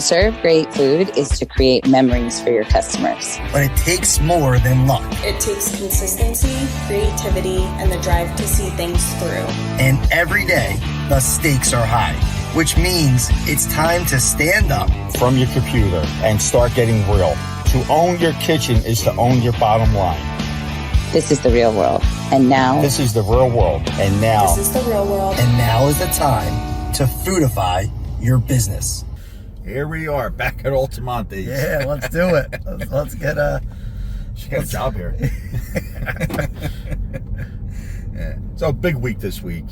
Serve great food is to create memories for your customers. But it takes more than luck. It takes consistency, creativity, and the drive to see things through. And every day, the stakes are high, which means it's time to stand up from your computer and start getting real. To own your kitchen is to own your bottom line. This is the real world. And now... This is the real world. And now... This is the real world. And now is the time to foodify your business. Here we are, back at Altamonte's. Yeah, let's do it. Let's get She got a job here. Yeah. So, big week this week.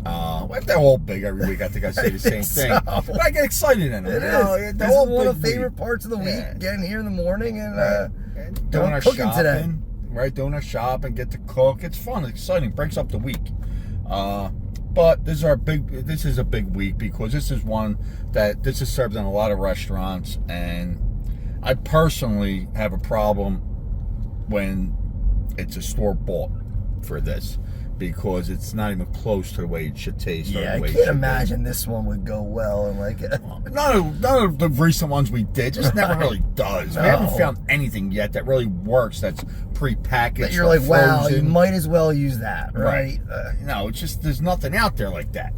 They're all big every week. I think I say the same thing. But I get excited in them. It is. This is one of the favorite parts of the week. Getting here in the morning and doing our cooking shopping today. Right, doing our shopping, get to cook. It's fun, it's exciting, breaks up the week. But this is a big week because this is served in a lot of restaurants, and I personally have a problem when it's a store bought for this, because it's not even close to the way it should taste. Yeah, or the way I can't imagine this one would go well. And none of the recent ones we did just never really does. No. We haven't found anything yet that really works. That's prepackaged. But you're like, wow, you frozen. might as well use that, right? No, it's just there's nothing out there like that.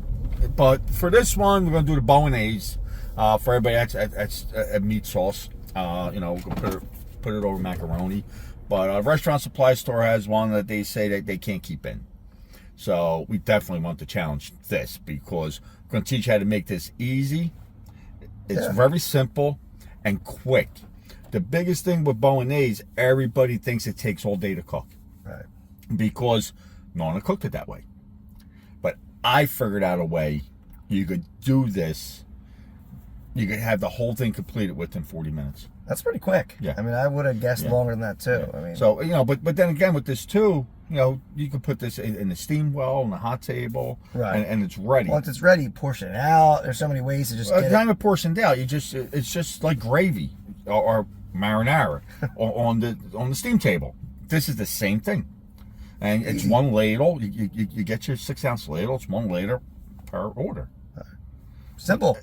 But for this one, we're gonna do the Bolognese. For everybody that's meat sauce. We're gonna put it over macaroni. But a restaurant supply store has one that they say that they can't keep in. So we definitely want to challenge this, because we're going to teach you how to make this easy. It's very simple and quick. The biggest thing with Bolognese, everybody thinks it takes all day to cook. Right. Because no one cooked it that way. But I figured out a way you could do this. You could have the whole thing completed within 40 minutes. That's pretty quick. Yeah. I mean, I would have guessed longer than that too. Yeah. I mean, so but then again with this too, you can put this in the steam well, on the hot table, right, and it's ready. Once it's ready, you portion it out. There's so many ways to just get it's not even portioned out. It's just like gravy or marinara on the steam table. This is the same thing, and it's one ladle. You get your 6-ounce ladle. It's one ladle per order. Simple.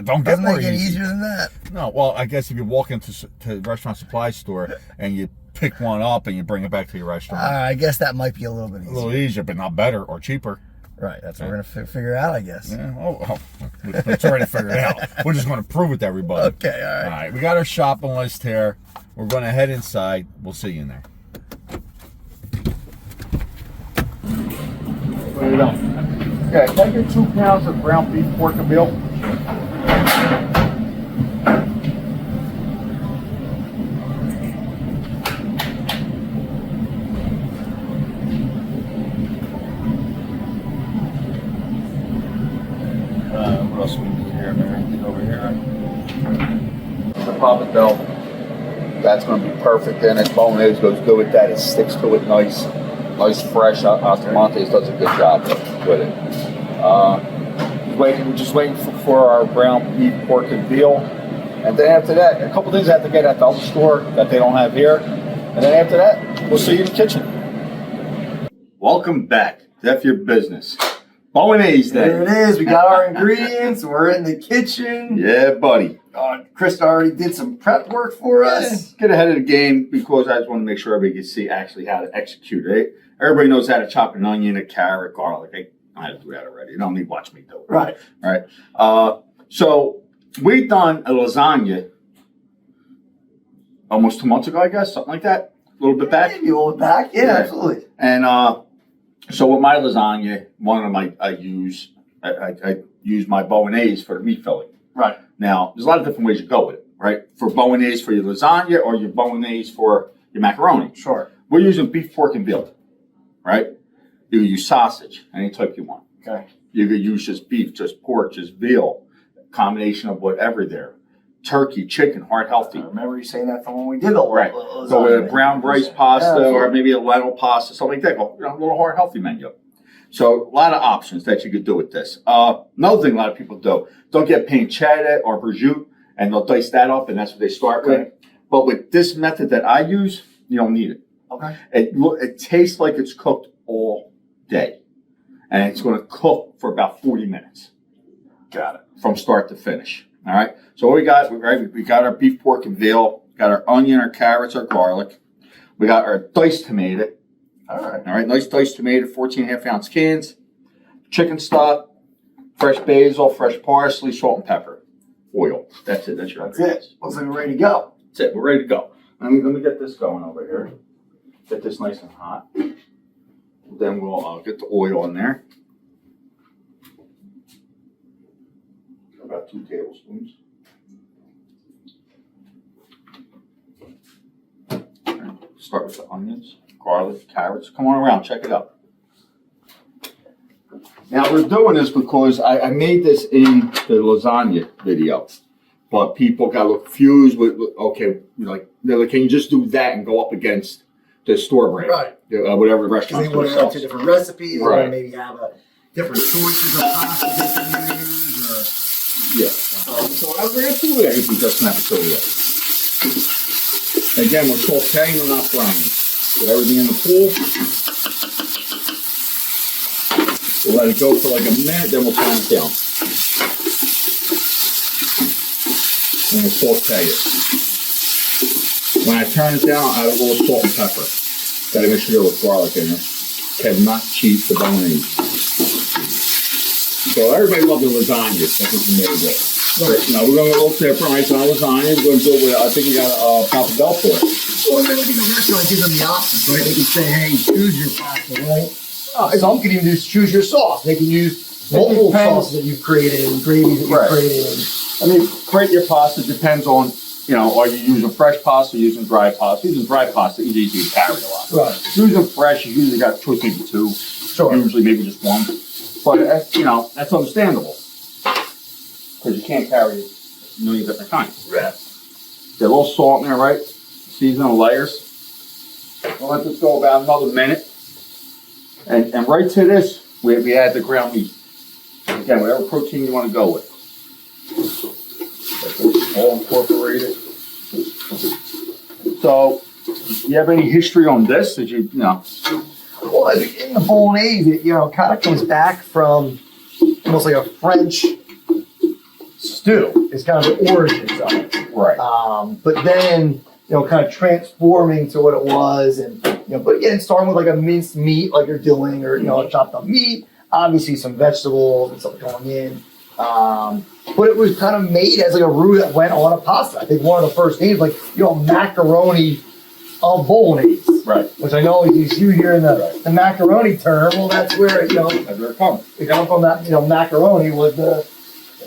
Don't get more make it easy. easier than that. No, well, I guess if you walk into the restaurant supply store and you pick one up and you bring it back to your restaurant, I guess that might be a little bit easier. a little easier, but not better or cheaper. Right, that's what we're gonna figure out, I guess. Yeah. It's already figured out. We're just going to prove it to everybody. Okay, all right. All right, we got our shopping list here. We're going to head inside. We'll see you in there. Put it on. Okay, take your 2 pounds of ground beef, pork, and veal. What else we need here? Anything over here? The pappardelle. That's going to be perfect. And it Bolognese goes good with that. It sticks to it nice fresh. Altamonte's does a good job with it. We're just waiting for our ground beef, pork, and veal. And then after that, a couple things I have to get at the other store that they don't have here. And then after that, we'll see you in the kitchen. Welcome back to F Your Business. Bolognese Day. There it is. We got our ingredients. We're in the kitchen. Yeah, buddy. Chris already did some prep work for us. Get ahead of the game, because I just want to make sure everybody can see actually how to execute it. Everybody knows how to chop an onion, a carrot, garlic. I know how to do that already. You don't need to watch me do it. Right. All right. So we've done a lasagna almost 2 months ago, I guess, something like that. A little bit back. Maybe a little back. Yeah, absolutely. And so with my lasagna, one of them I use my Bolognese for the meat filling. Right. Now, there's a lot of different ways to go with it, right? For Bolognese for your lasagna or your Bolognese for your macaroni. Sure. We're using beef, pork, and veal, right? You can use sausage, any type you want. Okay. You could use just beef, just pork, just veal, combination of whatever there. Turkey, chicken, heart healthy. I remember you saying that from when we did the lasagna. So with a brown rice pasta or maybe a lentil pasta, something like that. A little heart healthy menu. So a lot of options that you could do with this. Another thing a lot of people do, don't get pancetta or prosciutto, and they'll dice that up, and that's what they start with. But with this method that I use, you don't need it. Okay. It tastes like it's cooked all day, and it's going to cook for about 40 minutes. Got it. From start to finish. All right. So what we got, right? We got our beef, pork, and veal. Got our onion, our carrots, our garlic. We got our diced tomato. All right. All right. Nice diced tomato, 14.5-ounce cans. Chicken stock, fresh basil, fresh parsley, salt and pepper, oil. That's it. That's your That's it. Looks like we're ready to go. That's it. We're ready to go. Let me get this going over here. Get this nice and hot. Then we'll get the oil in there. About 2 tablespoons. Start with the onions, garlic, carrots. Come on around, check it out. Now we're doing this because I made this in the lasagna video, but people got a little confused with okay, like they're like, can you just do that and go up against the store brand, Right? Whatever the Because restaurant they want to sells. have 2 different recipes, Right. or maybe have a different choices of pasta they can use, Yeah. So I was going to do everything just in that facility. Again, we're sauteing, we're not frying. Put everything in the pool. We'll let it go for like a minute, then we'll turn it down. And we'll saute it. When I turn it down, I add a little salt and pepper. Gotta make sure with garlic in it. Cannot cheat the Bolognese. So everybody loves the lasagna. That's what we made it. Right. Now we're going to go a little different. Right, so lasagna, we're going to do it with, I think we got a pappardelle for it. Well, then look at the restaurant, gives them the options, right? They can say, hey, choose your pasta, right? Some can even just choose your sauce. They can use multiple sauces that you've created and gravies that you've created. I mean, create your pasta depends on, are you using fresh pasta or using dry pasta? Using dry pasta, it's easy to carry a lot. Right. Using fresh, you usually got 2 or maybe 2. Sure. Usually maybe just 1. But, that's understandable. Because you can't carry a million different kinds. Right. Get a little salt in there, right? Season the layers. We'll let this go about another minute. And right to this, we add the ground meat. Again, whatever protein you want to go with. All incorporated. So, you have any history on this? Did you, Well, in the Bolognese, it kind of comes back from almost like a French stew. It's kind of the origins of it. Right. But then, kind of transforming to what it was, and but again, starting with like a minced meat, like you're doing, or chopped up meat. Obviously, some vegetables and stuff going in. But it was kind of made as like a roux that went on a pasta. I think one of the first names, like macaroni of Bolognese. Right. Which I know is you hear in the macaroni term. Well, that's where that's where it comes. It comes from that. Macaroni was the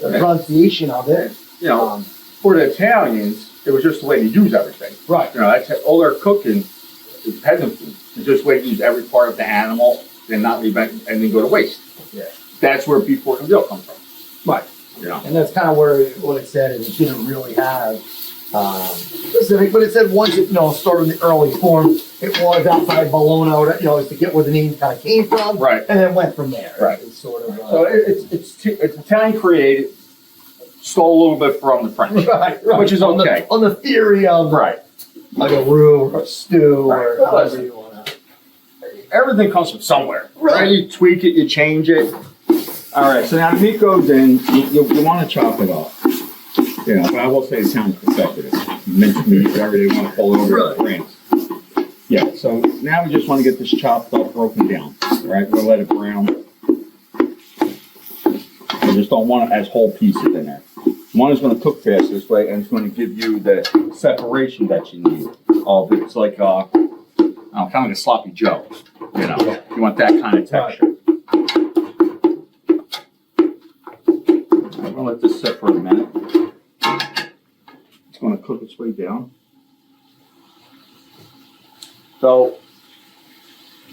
pronunciation of it. For the Italians, it was just the way to use everything. Right. That's all their cooking is peasant food. It's just the way to use every part of the animal and not leave anything go to waste. Yeah. That's where beef, pork, and veal come from. Right. And that's kind of where what it said is it didn't really have specific, but it said once it started in the early form, it was outside Bologna, is to get where the name kind of came from. Right. And then went from there. Right. It's sort of so it's Italian created. Stole a little bit from the French, right, which is okay. On the theory of like a roux or a stew or however you want to. Everything comes from somewhere, right? You tweak it, you change it. All right, so now the meat goes in. You want to chop it up, but I will say Italians perfected it. Minced meat, whatever they want to pull it over the France. Yeah. So now we just want to get this chopped up, broken down. All right, we'll let it brown. I just don't want it as whole pieces in there. One is going to cook fast this way, and it's going to give you the separation that you need. It's like kind of like a sloppy Joe. You want that kind of texture. I'm going to let this sit for a minute. It's going to cook its way down. So,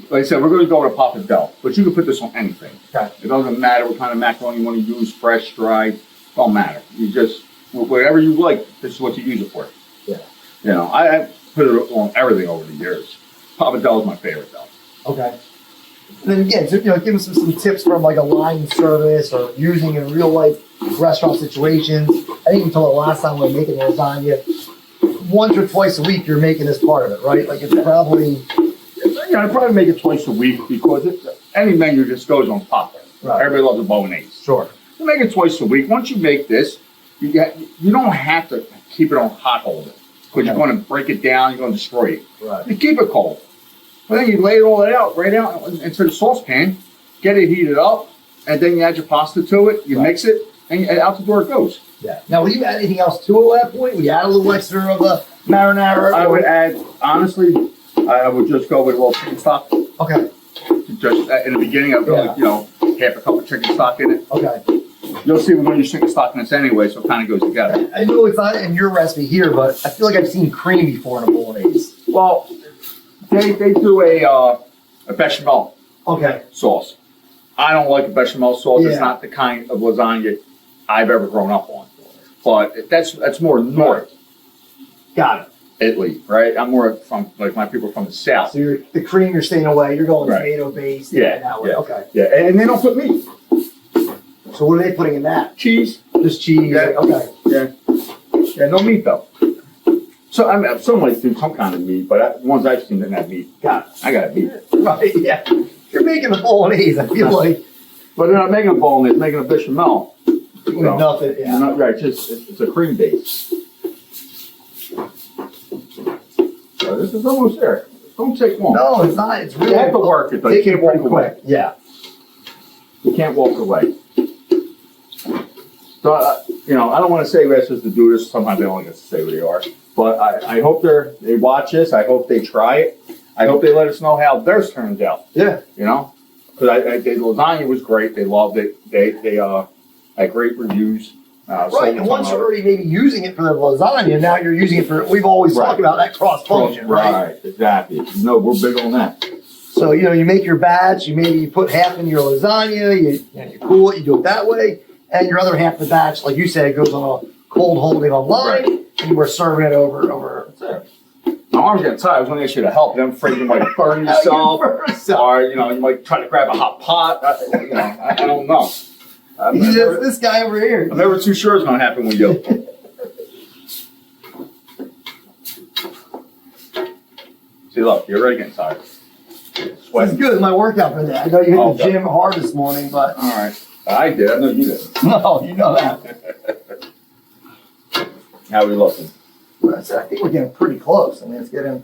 like I said, we're going to go with a pappardelle, but you can put this on anything. Okay. It doesn't matter what kind of macaroni you want to use, fresh, dry. Don't matter. You just, whatever you like, this is what you use it for. Yeah. I put it on everything over the years. Pappardelle is my favorite though. Okay. And then again, so, give us some tips from like a line service or using in real life restaurant situations. I think until the last time we were making lasagna, once or twice a week you're making this part of it, right? Like it's probably... I probably make it twice a week because any menu just goes on top. Right. Everybody loves a Bolognese. Sure. So make it twice a week. Once you make this, you don't have to keep it on hot hold because you're going to break it down. You're going to destroy it. Right. You keep it cold, but then you lay it all out right out into the saucepan, get it heated up, and then you add your pasta to it. You mix it, and out the door it goes. Yeah. Now, will you add anything else to it at that point? Will you add a little extra of the marinara? I would add, honestly, I would just go with a little chicken stock. Okay. Just in the beginning, I'd go with, half a cup of chicken stock in it. Okay. You'll see when you're chicken stock in this anyway, so it kind of goes together. I know it's not in your recipe here, but I feel like I've seen cream before in a bolognese. Well, they do a bechamel sauce. I don't like a bechamel sauce. Yeah. It's not the kind of lasagna I've ever grown up on. But that's more north. Got it. Italy, right? I'm more from, like, my people from the south. So the cream you're staying away, you're going Right. tomato based. Yeah, That way. yeah. Okay. Yeah, and they don't put meat. So what are they putting in that? Cheese. Just cheese. Yeah. Okay. Yeah. Yeah, no meat though. So I mean, some might do some kind of meat, but the ones I've seen didn't have meat. Got it. I got meat. Right. Yeah. You're making a bolognese. I feel like But they're not making a bolognese, making a bechamel. with nothing. Yeah. Not right. It's a cream base. So this is almost there. Don't take long. No, it's not. It's really. You have to work it though. You Take it can't walk pretty away. quick. Yeah. You can't walk away. So I don't want to say we're supposed to do this. Sometimes they don't like us to say where they are. But I hope they watch this. I hope they try it. I hope they let us know how theirs turns out. Yeah. Because the lasagna was great. They loved it. They had great reviews. Right, and once you're already maybe using it for the lasagna, now you're using it for, we've always talked about that cross function, right? Right, exactly. No, we're big on that. So, you make your batch, you put half in your lasagna, you cool it, you do it that way, and your other half of the batch, like you said, goes on a cold holding online, and we're serving it over. That's it. My arm's getting tired. I was going to ask you to help. I'm afraid you might burn yourself. Or, you might try to grab a hot pot. I don't know. This guy over here. I'm never too sure it's going to happen with you. See, look, you're already getting tired. It's good, my workout for that. I know you hit the gym hard this morning, but. All right. I did. I know you did. No, you know that. How are we looking? I think we're getting pretty close. I mean, it's getting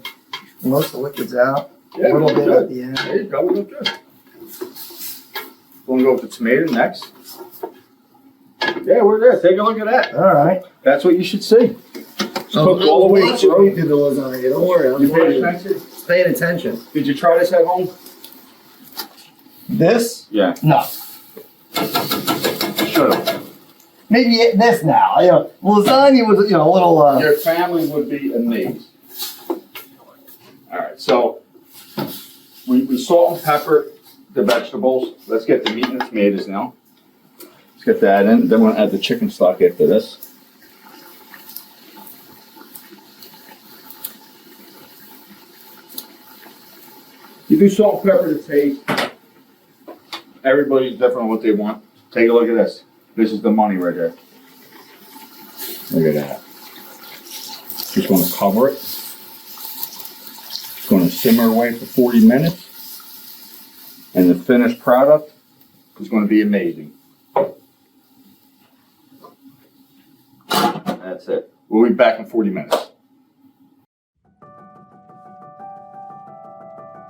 most of the liquids out. Yeah, a little bit good. at the end. There you go. We look good. Want to go with the tomato next? Yeah, we're there. Take a look at that. All right. That's what you should see. So Cooked all the way through. You did the lasagna. Don't worry. I'm You paid attention? paying attention. Did you try this at home? This? Yeah. No. Should have. Maybe this now. Lasagna was a little. Your family would be amazed. All right, so we salt and pepper the vegetables. Let's get the meat and the tomatoes now. Let's get that in. Then we'll add the chicken stock after this. You do salt and pepper to taste. Everybody's different on what they want. Take a look at this. This is the money right here. Look at that. Just want to cover it. It's going to simmer away for 40 minutes. And the finished product is going to be amazing. That's it. We'll be back in 40 minutes.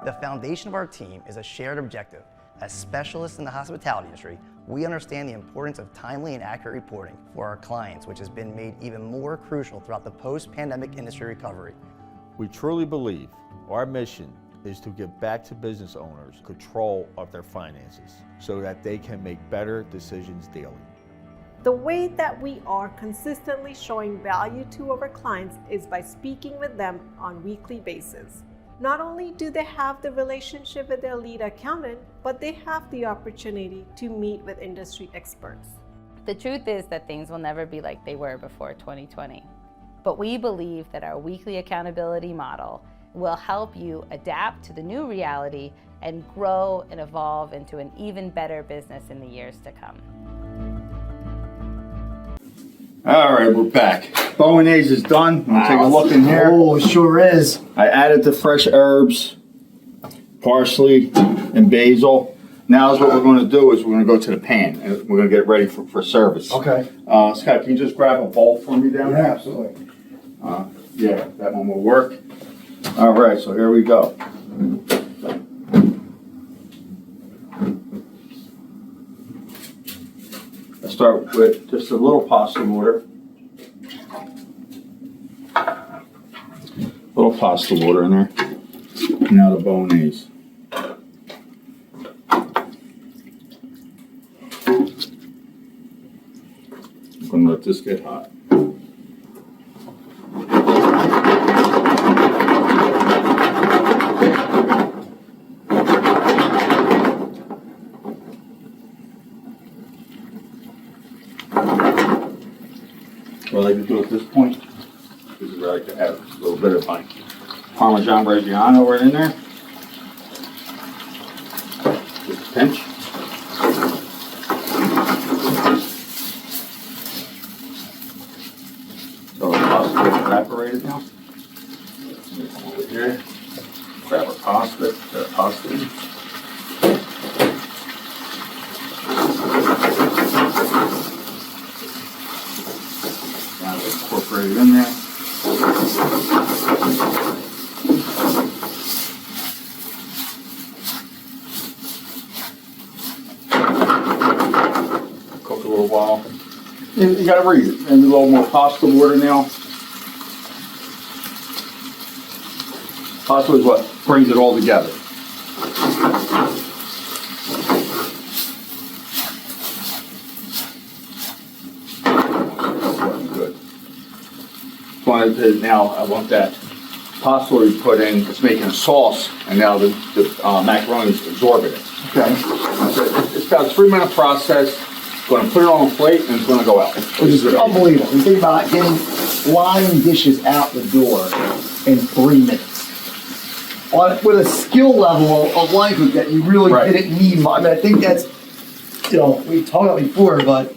The foundation of our team is a shared objective. As specialists in the hospitality industry, we understand the importance of timely and accurate reporting for our clients, which has been made even more crucial throughout the post-pandemic industry recovery. We truly believe our mission is to give back to business owners control of their finances so that they can make better decisions daily. The way that we are consistently showing value to our clients is by speaking with them on a weekly basis. Not only do they have the relationship with their lead accountant, but they have the opportunity to meet with industry experts. The truth is that things will never be like they were before 2020. But we believe that our weekly accountability model will help you adapt to the new reality and grow and evolve into an even better business in the years to come. All right, we're back. Bolognese is done. We'll take a look in here. Oh, it sure is. I added the fresh herbs, parsley, and basil. Now is what we're going to do is we're going to go to the pan and we're going to get it ready for service. Okay. Scott, can you just grab a bowl for me down there? Absolutely. Yeah, that one will work. All right, so here we go. Let's start with just a little pasta water. Little pasta water in there. Now the Bolognese. I'm going to let this get hot. What I like to do at this point is I like to add a little bit of my Parmesan Reggiano right in there. Just a pinch. So the pasta is evaporated now. Over here. Grab our pasta, get our pasta in. Now it's incorporated in there. Cook a little while. You gotta read it. And a little more pasta water now. Pasta is what brings it all together. Good. Now I want that pasta we put in. It's making a sauce, and now the macaroni is absorbing it. Okay. So it's about a 3-minute process. Going to put it on a plate and it's going to go out. Which is unbelievable. You think about getting line dishes out the door in 3 minutes. With a skill level of line cook that you really didn't need much. I mean, I think that's, we talked about before, but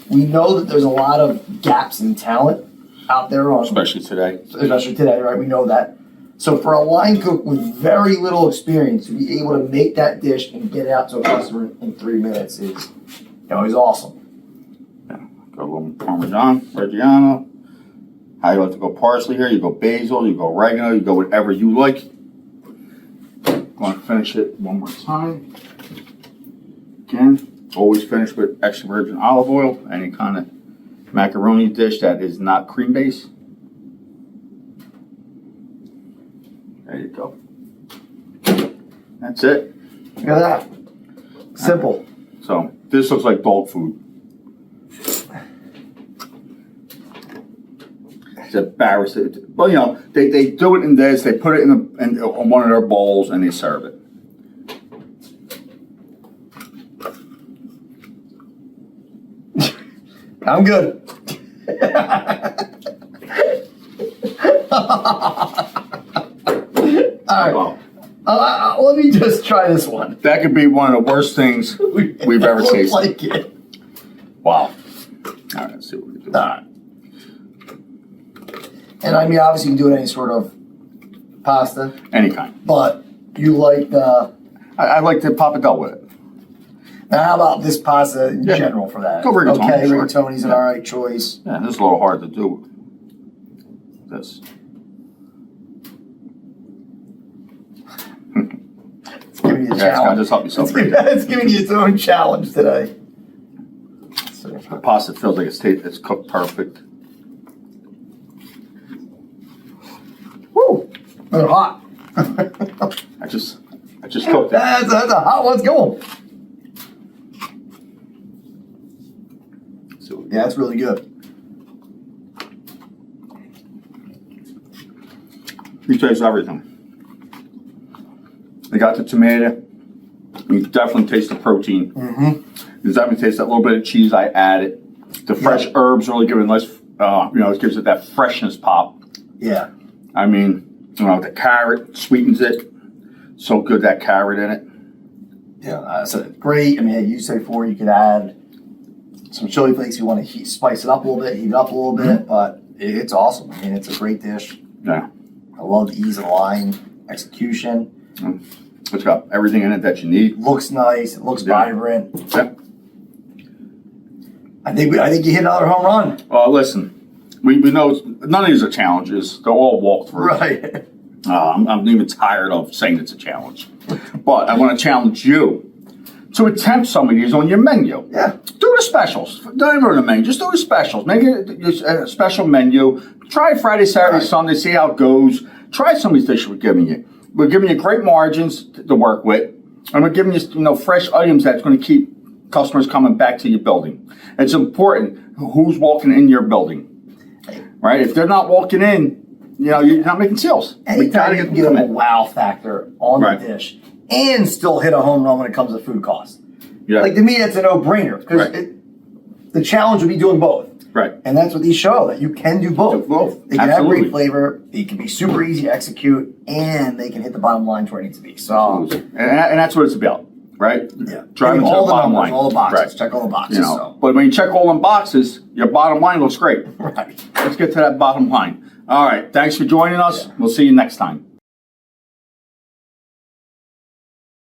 we know that there's a lot of gaps in talent out there. Especially today. Especially today, right? We know that. So for a line cook with very little experience to be able to make that dish and get it out to a customer in 3 minutes is awesome. Yeah. Got a little Parmesan Reggiano. How you like to go parsley here? You go basil, you go oregano, you go whatever you like. Going to finish it one more time. Again, always finish with extra virgin olive oil. Any kind of macaroni dish that is not cream based. There you go. That's it. Look at that. Simple. So this looks like dog food. It's embarrassing. Well, they do it in this. They put it in on one of their bowls and they serve it. I'm good. All right. Let me just try this one. That could be one of the worst things we've ever tasted. Like it. Wow. All right, let's see what we can do. All right. And I mean, obviously, you can do it any sort of pasta. Any kind. But you like the... I like the pappardelle with it. Now, how about this pasta in general for that? Go rigatoni. Okay, sure. rigatoni's an all right choice. Yeah, this is a little hard to do. This. It's giving you a Yeah, challenge. just help yourself. It's giving you its own challenge today. The pasta feels like it's cooked perfect. Woo! They're hot. I just cooked it. That's a hot one. Let's go. Yeah, that's really good. You taste everything. You got the tomato. You definitely taste the protein. Mm-hmm. You definitely taste that little bit of cheese I added. The fresh herbs really give it a nice, it gives it that freshness pop. Yeah. I mean, the carrot sweetens it. So good, that carrot in it. Yeah, so great. I mean, you said before you could add some chili flakes. You want to spice it up a little bit, heat it up a little bit, but it's awesome. I mean, it's a great dish. Yeah. I love the ease of line execution. It's got everything in it that you need. Looks nice. It looks Yeah. vibrant. Yeah. I think you hit another home run. Listen, we know none of these are challenges. They're all walkthroughs. Right. I'm even tired of saying it's a challenge. But I want to challenge you to attempt some of these on your menu. Yeah. Do the specials. Don't even run the menu. Just do the specials. Make it a special menu. Try Friday, Saturday, Sunday. See how it goes. Try some of these dishes we're giving you. We're giving you great margins to work with. And we're giving you, fresh items that's going to keep customers coming back to your building. It's important who's walking in your building, right? If they're not walking in, you're not making sales. Anytime you can get a wow factor on the dish and still hit a home run when it comes to food costs. Yeah. Like, to me, that's a no-brainer because the challenge would be doing both. Right. And that's what these show, that you can do both. Do both. They can Absolutely. have great flavor, they can be super easy to execute, and they can hit the bottom line to where it needs to be. So, and that's what it's about, right? yeah. Driving to all the the bottom numbers, line. all the boxes. Right. Check all the boxes. So. But when you check all them boxes, your bottom line looks great. Right. Let's get to that bottom line. All right. Thanks for joining us. We'll see you next time.